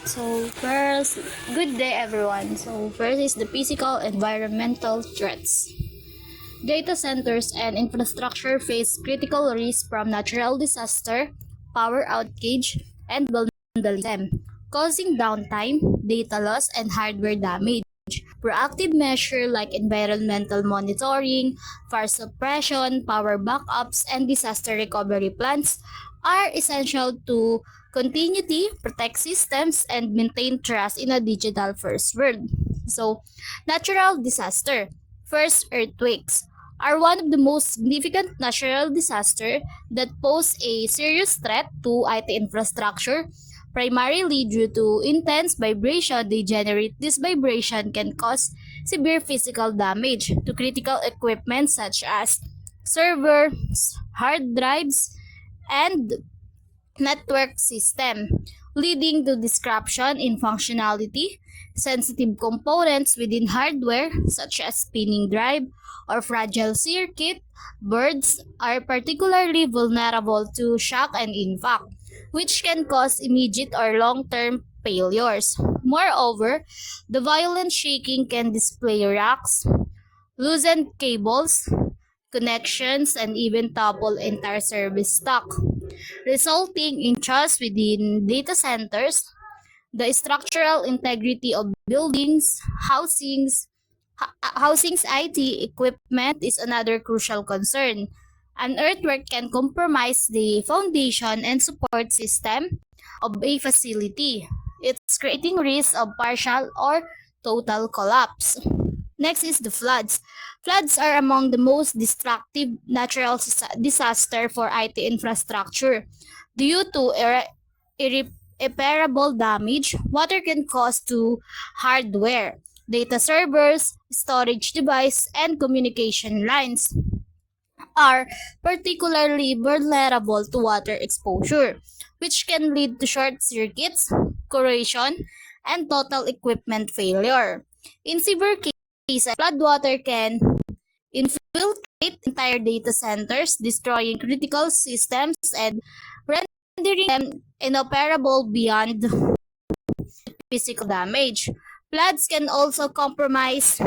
First, good day everyone. First is the physical environmental threats. Data centers and infrastructure face critical risks from natural disaster, power outage, and vandalism, causing downtime, data loss, and hardware damage. Proactive measures like environmental monitoring, fire suppression, power backups, and disaster recovery plans are essential to continuity, protect systems, and maintain trust in a digital first world. Natural disaster. First, earthquakes are one of the most significant natural disasters that pose a serious threat to IT infrastructure, primarily due to intense vibration they generate. This vibration can cause severe physical damage to critical equipment such as servers, hard drives, and network system, leading to disruption in functionality. Sensitive components within hardware, such as spinning drive or fragile circuit boards, are particularly vulnerable to shock and impact, which can cause immediate or long-term failures. Moreover, the violent shaking can display racks, loosen cables, connections, and even topple entire service stock, resulting in chaos within data centers. The structural integrity of buildings, housing's IT equipment is another crucial concern. An earthquake can compromise the foundation and support system of a facility. It's creating risk of partial or total collapse. Next is the floods. Floods are among the most destructive natural disaster for IT infrastructure. Due to irreparable damage, water can cause to hardware, data servers, storage device, and communication lines are particularly vulnerable to water exposure, which can lead to short circuits, corrosion, and total equipment failure. In severe cases, floodwater can infiltrate entire data centers, destroying critical systems and rendering them inoperable beyond physical damage. Floods can also compromise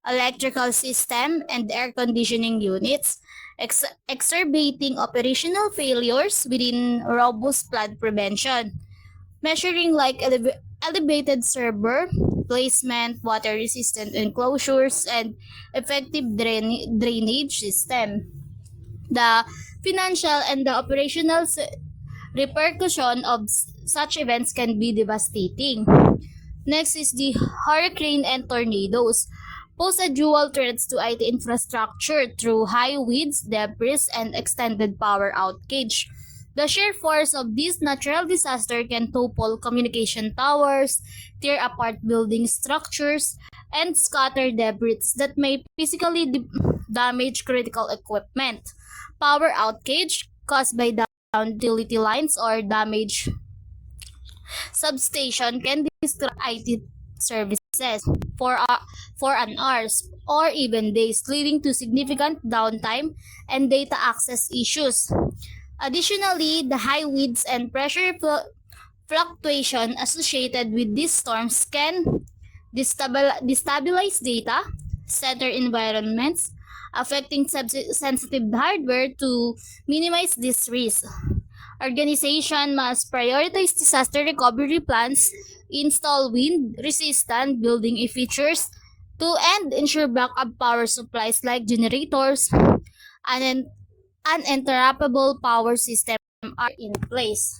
electrical system and air conditioning units, exacerbating operational failures within robust flood prevention. Measuring like elevated server placement, water-resistant enclosures, and effective drainage system. The financial and the operational repercussion of such events can be devastating. Next is the hurricane and tornadoes. Pose a dual threats to IT infrastructure through high winds, debris, and extended power outage. The sheer force of this natural disaster can topple communication towers, tear apart building structures, and scatter debris that may physically damage critical equipment. Power outage caused by down utility lines or damage substation can disrupt IT services for an hours or even days, leading to significant downtime and data access issues. Additionally, the high winds and pressure fluctuation associated with these storms can destabilize data center environments, affecting sensitive hardware. To minimize this risk, organization must prioritize disaster recovery plans, install wind-resistant building features, and ensure backup power supplies like generators and uninterruptible power system are in place.